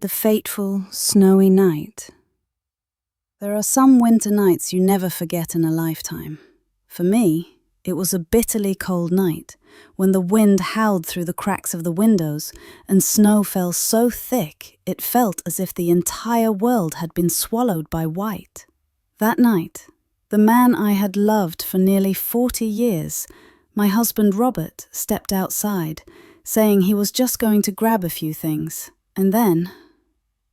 The fateful, snowy night. There are some winter nights you never forget in a lifetime. For me, it was a bitterly cold night when the wind howled through the cracks of the windows and snow fell so thick it felt as if the entire world had been swallowed by white. That night, the man I had loved for nearly 40 years, my husband Robert, stepped outside, saying he was just going to grab a few things, and then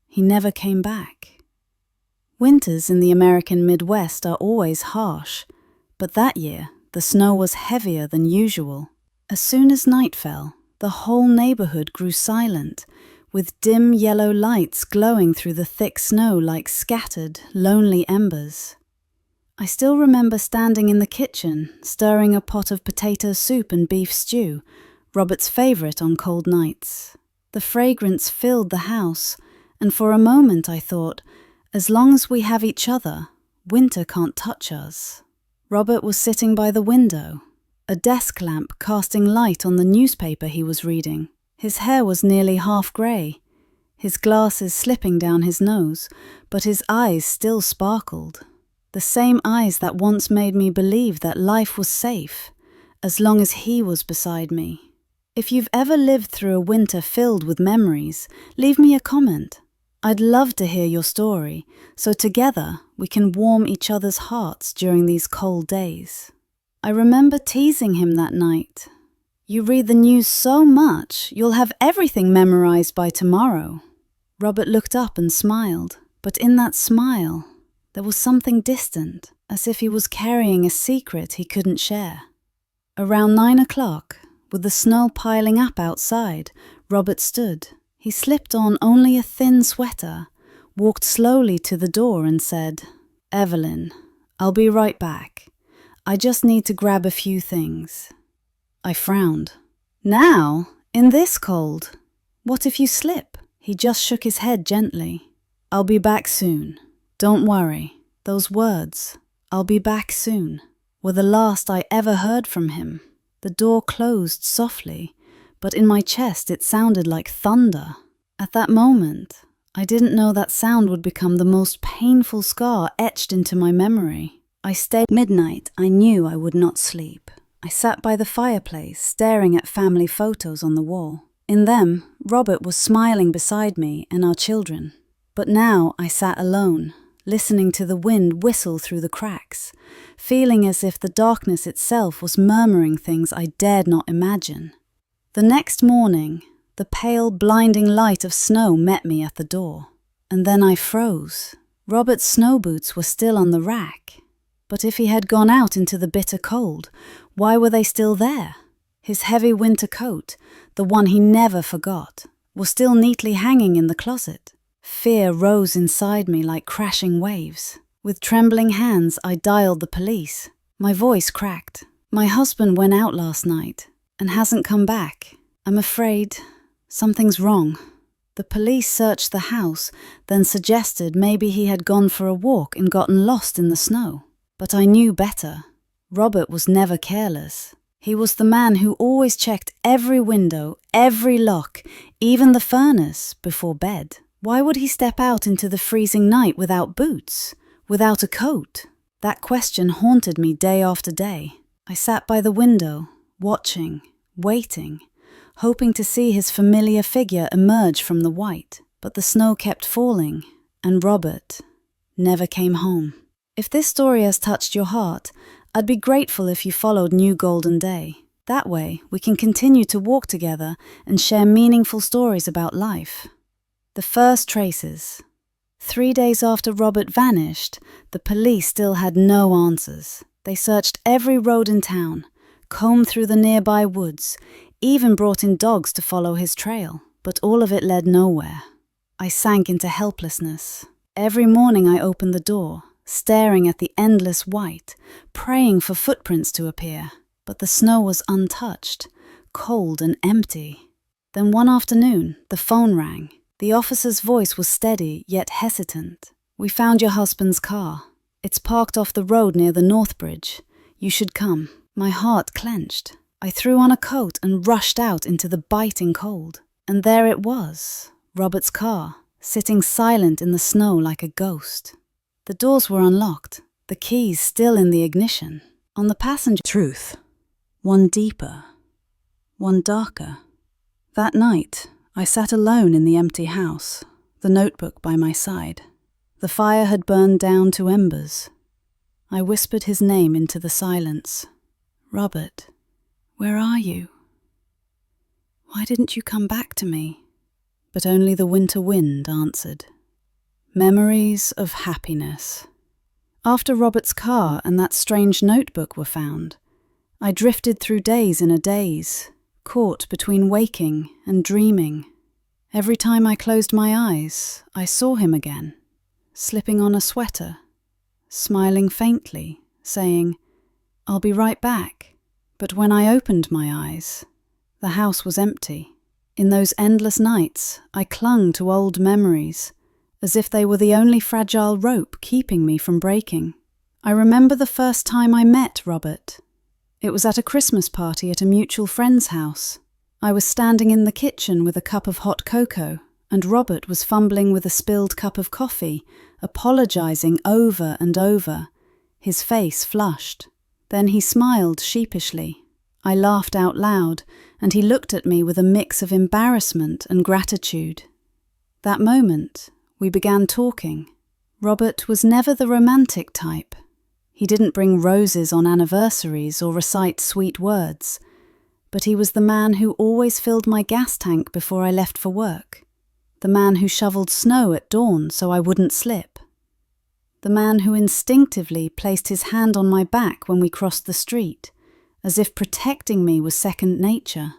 he never came back. Winters in the American Midwest are always harsh, but that year the snow was heavier than usual. As soon as night fell, the whole neighborhood grew silent, with dim yellow lights glowing through the thick snow like scattered, lonely embers. I still remember standing in the kitchen, stirring a pot of potato soup and beef stew, Robert's favorite on cold nights. The fragrance filled the house, and for a moment I thought, as long as we have each other, winter can't touch us. Robert was sitting by the window, a desk lamp casting light on the newspaper he was reading. His hair was nearly half grey, his glasses slipping down his nose, but his eyes still sparkled. The same eyes that once made me believe that life was safe, as long as he was beside me. If you've ever lived through a winter filled with memories, leave me a comment. I'd love to hear your story, so together we can warm each other's hearts during these cold days. I remember teasing him that night. You read the news so much, you'll have everything memorized by tomorrow. Robert looked up and smiled, but in that smile, there was something distant, as if he was carrying a secret he couldn't share. Around 9 o'clock, with the snow piling up outside, Robert stood. He slipped on only a thin sweater, walked slowly to the door and said, "Evelyn, I'll be right back. I just need to grab a few things." I frowned. "Now? In this cold? What if you slip?" He just shook his head gently. "I'll be back soon. Don't worry." Those words, "I'll be back soon," were the last I ever heard from him. The door closed softly, but in my chest it sounded like thunder. At that moment, I didn't know that sound would become the most painful scar etched into my memory. I stayed. Midnight, I knew I would not sleep. I sat by the fireplace, staring at family photos on the wall. In them, Robert was smiling beside me and our children. But now I sat alone, listening to the wind whistle through the cracks, feeling as if the darkness itself was murmuring things I dared not imagine. The next morning, the pale, blinding light of snow met me at the door. And then I froze. Robert's snow boots were still on the rack. But if he had gone out into the bitter cold, why were they still there? His heavy winter coat, the one he never forgot, was still neatly hanging in the closet. Fear rose inside me like crashing waves. With trembling hands, I dialed the police. My voice cracked. "My husband went out last night and hasn't come back. I'm afraid something's wrong." The police searched the house, then suggested maybe he had gone for a walk and gotten lost in the snow. But I knew better. Robert was never careless. He was the man who always checked every window, every lock, even the furnace, before bed. Why would he step out into the freezing night without boots, without a coat? That question haunted me day after day. I sat by the window, watching, waiting, hoping to see his familiar figure emerge from the white. But the snow kept falling, and Robert never came home. If this story has touched your heart, I'd be grateful if you followed New Golden Day. That way, we can continue to walk together and share meaningful stories about life. The first traces. 3 days after Robert vanished, the police still had no answers. They searched every road in town, combed through the nearby woods, even brought in dogs to follow his trail, but all of it led nowhere. I sank into helplessness. Every morning I opened the door, staring at the endless white, praying for footprints to appear, but the snow was untouched, cold and empty. Then one afternoon, the phone rang. The officer's voice was steady, yet hesitant. "We found your husband's car. It's parked off the road near the North Bridge. You should come." My heart clenched. I threw on a coat and rushed out into the biting cold. And there it was, Robert's car, sitting silent in the snow like a ghost. The doors were unlocked, the keys still in the ignition. On the passenger truth, one deeper, one darker. That night, I sat alone in the empty house, the notebook by my side. The fire had burned down to embers. I whispered his name into the silence. Robert, where are you? Why didn't you come back to me? But only the winter wind answered. Memories of happiness. After Robert's car and that strange notebook were found, I drifted through days in a daze, caught between waking and dreaming. Every time I closed my eyes, I saw him again, slipping on a sweater, smiling faintly, saying, "I'll be right back." But when I opened my eyes, the house was empty. In those endless nights, I clung to old memories, as if they were the only fragile rope keeping me from breaking. I remember the first time I met Robert. It was at a Christmas party at a mutual friend's house. I was standing in the kitchen with a cup of hot cocoa, and Robert was fumbling with a spilled cup of coffee, apologizing over and over, his face flushed. Then he smiled sheepishly. I laughed out loud, and he looked at me with a mix of embarrassment and gratitude. That moment, we began talking. Robert was never the romantic type. He didn't bring roses on anniversaries or recite sweet words, but he was the man who always filled my gas tank before I left for work, the man who shoveled snow at dawn so I wouldn't slip, the man who instinctively placed his hand on my back when we crossed the street, as if protecting me was second nature.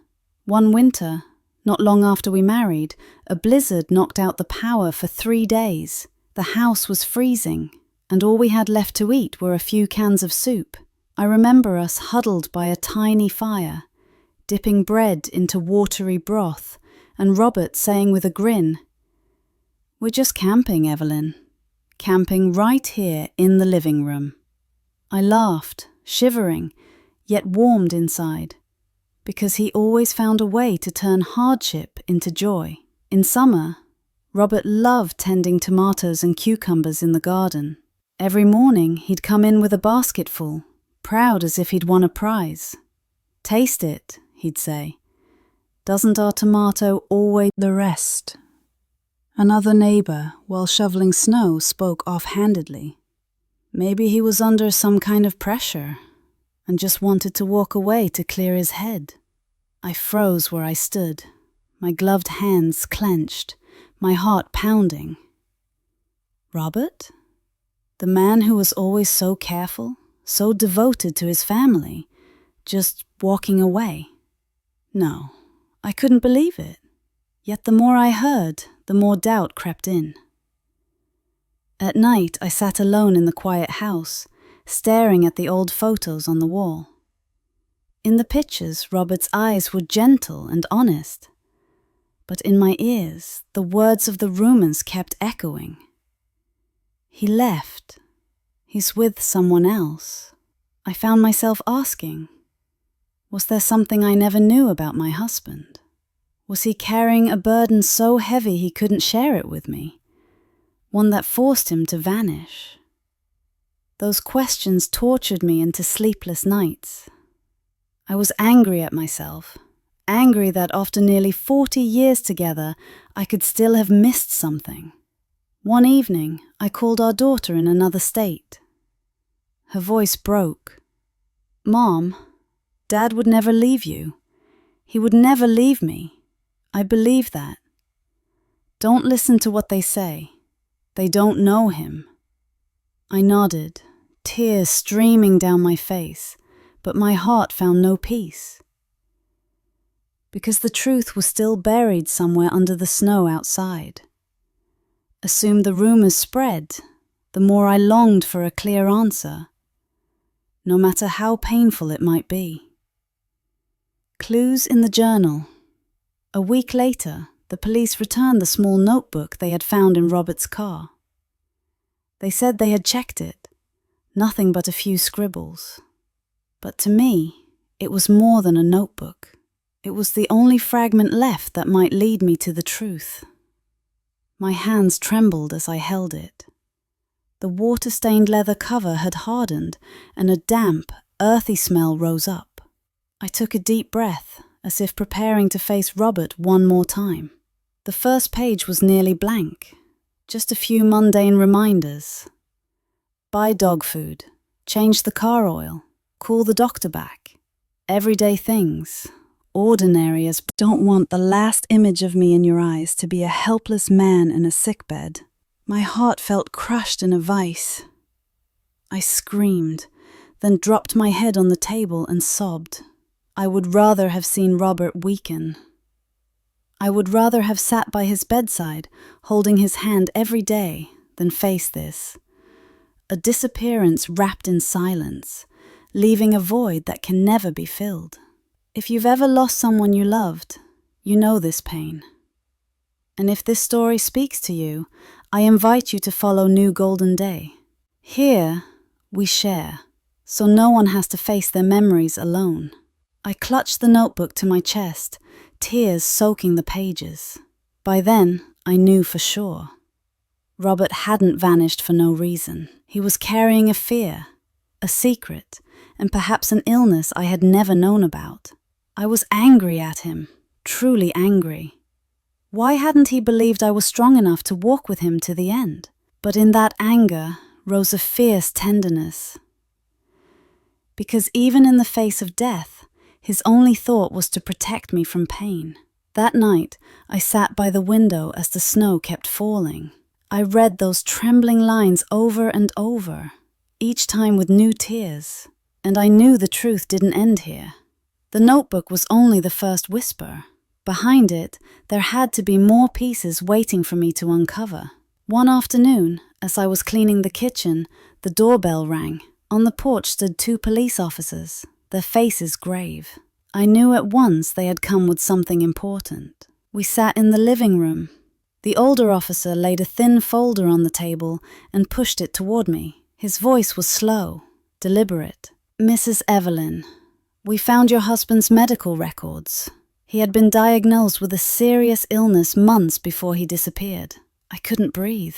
One winter, not long after we married, a blizzard knocked out the power for 3 days. The house was freezing, and all we had left to eat were a few cans of soup. I remember us huddled by a tiny fire, dipping bread into watery broth, and Robert saying with a grin, "We're just camping, Evelyn. Camping right here in the living room." I laughed, shivering, yet warmed inside, because he always found a way to turn hardship into joy. In summer, Robert loved tending tomatoes and cucumbers in the garden. Every morning he'd come in with a basketful, proud as if he'd won a prize. "Taste it," he'd say. "Doesn't our tomato always the rest?" Another neighbor, while shoveling snow, spoke offhandedly. Maybe he was under some kind of pressure and just wanted to walk away to clear his head. I froze where I stood, my gloved hands clenched, my heart pounding. Robert? The man who was always so careful, so devoted to his family, just walking away. No, I couldn't believe it. Yet the more I heard, the more doubt crept in. At night, I sat alone in the quiet house, staring at the old photos on the wall. In the pictures, Robert's eyes were gentle and honest, but in my ears, the words of the rumors kept echoing. He left. He's with someone else. I found myself asking, was there something I never knew about my husband? Was he carrying a burden so heavy he couldn't share it with me? One that forced him to vanish? Those questions tortured me into sleepless nights. I was angry at myself, angry that after nearly 40 years together, I could still have missed something. One evening, I called our daughter in another state. Her voice broke. "Mom, Dad would never leave you. He would never leave me. I believe that. Don't listen to what they say. They don't know him." I nodded, tears streaming down my face, but my heart found no peace. Because the truth was still buried somewhere under the snow outside. Assume the rumors spread, the more I longed for a clear answer, no matter how painful it might be. Clues in the journal. A week later, the police returned the small notebook they had found in Robert's car. They said they had checked it, nothing but a few scribbles. But to me, it was more than a notebook. It was the only fragment left that might lead me to the truth. My hands trembled as I held it. The water-stained leather cover had hardened, and a damp, earthy smell rose up. I took a deep breath, as if preparing to face Robert one more time. The first page was nearly blank, just a few mundane reminders. Buy dog food, change the car oil, call the doctor back. Everyday things, ordinary as don't want the last image of me in your eyes to be a helpless man in a sickbed. My heart felt crushed in a vice. I screamed, then dropped my head on the table and sobbed. I would rather have seen Robert weaken. I would rather have sat by his bedside, holding his hand every day, than face this. A disappearance wrapped in silence, leaving a void that can never be filled. If you've ever lost someone you loved, you know this pain. And if this story speaks to you, I invite you to follow New Golden Day. Here, we share, so no one has to face their memories alone. I clutched the notebook to my chest, tears soaking the pages. By then, I knew for sure. Robert hadn't vanished for no reason. He was carrying a fear, a secret, and perhaps an illness I had never known about. I was angry at him, truly angry. Why hadn't he believed I was strong enough to walk with him to the end? But in that anger rose a fierce tenderness. Because even in the face of death, his only thought was to protect me from pain. That night, I sat by the window as the snow kept falling. I read those trembling lines over and over, each time with new tears, and I knew the truth didn't end here. The notebook was only the first whisper. Behind it, there had to be more pieces waiting for me to uncover. One afternoon, as I was cleaning the kitchen, the doorbell rang. On the porch stood 2 police officers, their faces grave. I knew at once they had come with something important. We sat in the living room. The older officer laid a thin folder on the table and pushed it toward me. His voice was slow, deliberate. "Mrs. Evelyn, we found your husband's medical records. He had been diagnosed with a serious illness months before he disappeared." I couldn't breathe.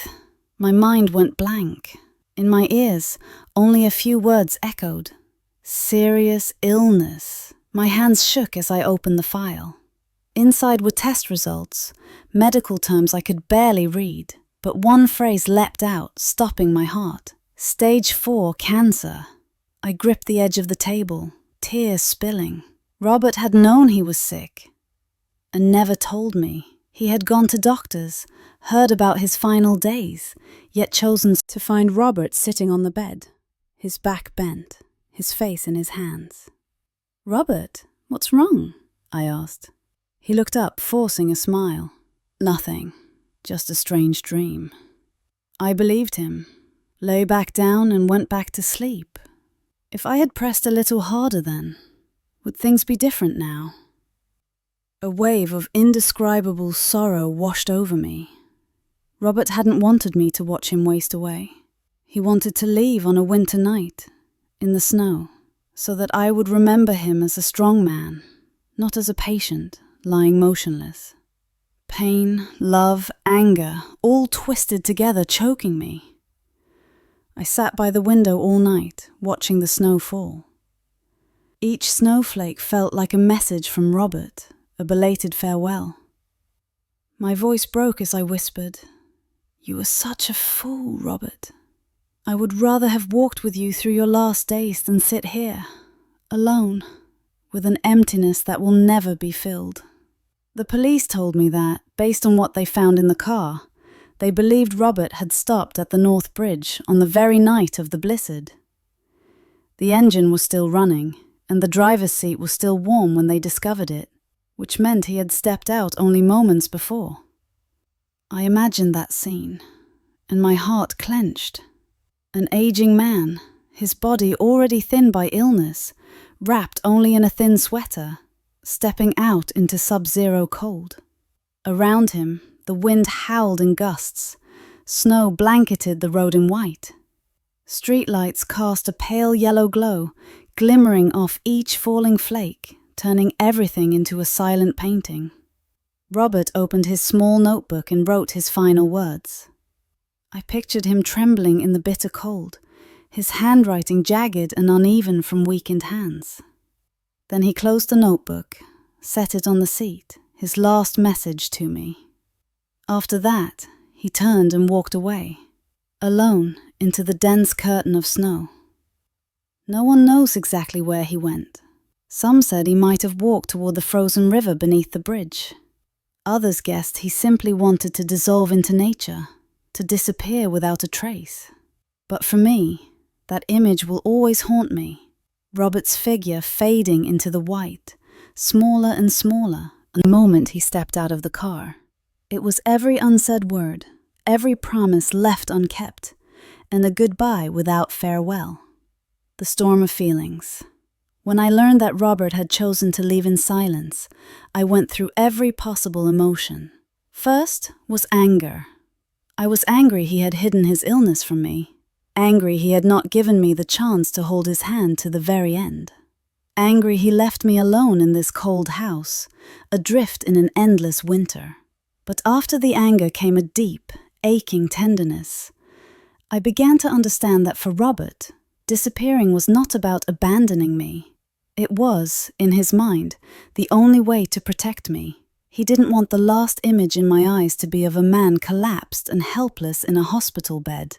My mind went blank. In my ears, only a few words echoed. Serious illness. My hands shook as I opened the file. Inside were test results, medical terms I could barely read, but one phrase leapt out, stopping my heart. Stage 4 cancer. I gripped the edge of the table, tears spilling. Robert had known he was sick, and never told me. He had gone to doctors, heard about his final days, yet chosen to find Robert sitting on the bed, his back bent, his face in his hands. "Robert, what's wrong?" I asked. He looked up, forcing a smile. "Nothing, just a strange dream." I believed him, lay back down and went back to sleep. If I had pressed a little harder then, would things be different now? A wave of indescribable sorrow washed over me. Robert hadn't wanted me to watch him waste away. He wanted to leave on a winter night, in the snow, so that I would remember him as a strong man, not as a patient, lying motionless. Pain, love, anger, all twisted together, choking me. I sat by the window all night, watching the snow fall. Each snowflake felt like a message from Robert, a belated farewell. My voice broke as I whispered, "You were such a fool, Robert. I would rather have walked with you through your last days than sit here, alone, with an emptiness that will never be filled." The police told me that, based on what they found in the car, they believed Robert had stopped at the North Bridge on the very night of the blizzard. The engine was still running, and the driver's seat was still warm when they discovered it, which meant he had stepped out only moments before. I imagined that scene, and my heart clenched. An aging man, his body already thin by illness, wrapped only in a thin sweater, stepping out into sub-zero cold. Around him, the wind howled in gusts. Snow blanketed the road in white. Streetlights cast a pale yellow glow, glimmering off each falling flake, turning everything into a silent painting. Robert opened his small notebook and wrote his final words. I pictured him trembling in the bitter cold, his handwriting jagged and uneven from weakened hands. Then he closed the notebook, set it on the seat, his last message to me. After that, he turned and walked away, alone into the dense curtain of snow. No one knows exactly where he went. Some said he might have walked toward the frozen river beneath the bridge. Others guessed he simply wanted to dissolve into nature, to disappear without a trace. But for me, that image will always haunt me. Robert's figure fading into the white, smaller and smaller, the moment he stepped out of the car. It was every unsaid word, every promise left unkept, and a goodbye without farewell. The storm of feelings. When I learned that Robert had chosen to leave in silence, I went through every possible emotion. First was anger. I was angry he had hidden his illness from me. Angry he had not given me the chance to hold his hand to the very end. Angry he left me alone in this cold house, adrift in an endless winter. But after the anger came a deep, aching tenderness. I began to understand that for Robert, disappearing was not about abandoning me. It was, in his mind, the only way to protect me. He didn't want the last image in my eyes to be of a man collapsed and helpless in a hospital bed.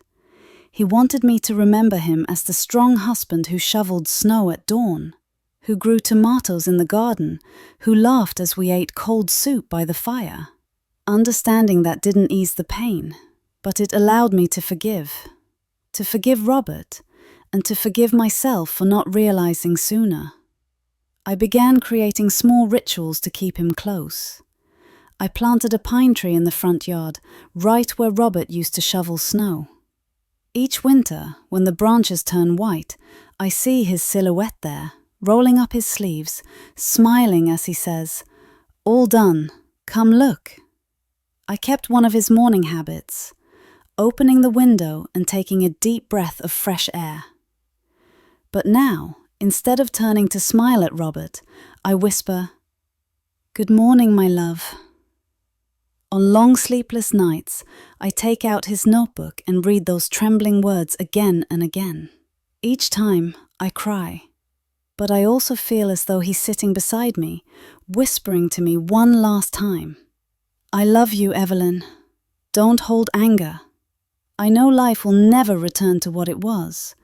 He wanted me to remember him as the strong husband who shoveled snow at dawn, who grew tomatoes in the garden, who laughed as we ate cold soup by the fire. Understanding that didn't ease the pain, but it allowed me to forgive Robert, and to forgive myself for not realizing sooner. I began creating small rituals to keep him close. I planted a pine tree in the front yard, right where Robert used to shovel snow. Each winter, when the branches turn white, I see his silhouette there, rolling up his sleeves, smiling as he says, "All done, come look." I kept one of his morning habits, opening the window and taking a deep breath of fresh air. But now, instead of turning to smile at Robert, I whisper, "Good morning, my love." On long sleepless nights, I take out his notebook and read those trembling words again and again. Each time, I cry. But I also feel as though he's sitting beside me, whispering to me one last time, "I love you, Evelyn. Don't hold anger. I know life will never return to what it was,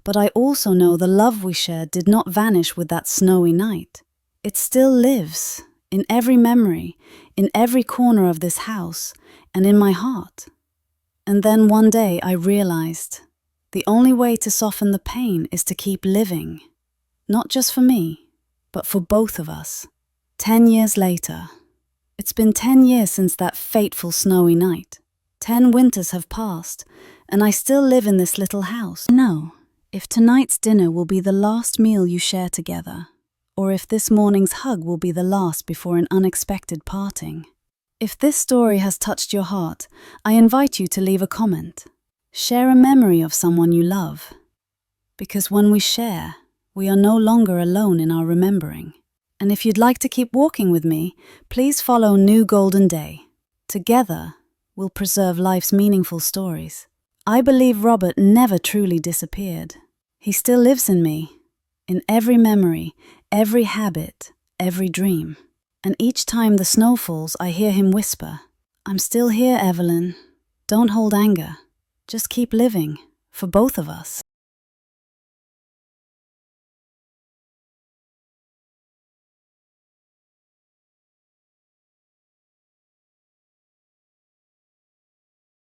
but I also know the love we shared did not vanish with that snowy night. It still lives, in every memory, in every corner of this house, and in my heart." And then one day I realized, the only way to soften the pain is to keep living. Not just for me, but for both of us. 10 years later. It's been 10 years since that fateful snowy night. 10 winters have passed, and I still live in this little house. No, if tonight's dinner will be the last meal you share together, or if this morning's hug will be the last before an unexpected parting. If this story has touched your heart, I invite you to leave a comment. Share a memory of someone you love. Because when we share, we are no longer alone in our remembering. And if you'd like to keep walking with me, please follow New Golden Day. Together, we'll preserve life's meaningful stories. I believe Robert never truly disappeared. He still lives in me, in every memory, every habit, every dream. And each time the snow falls, I hear him whisper, "I'm still here, Evelyn. Don't hold anger. Just keep living, for both of us."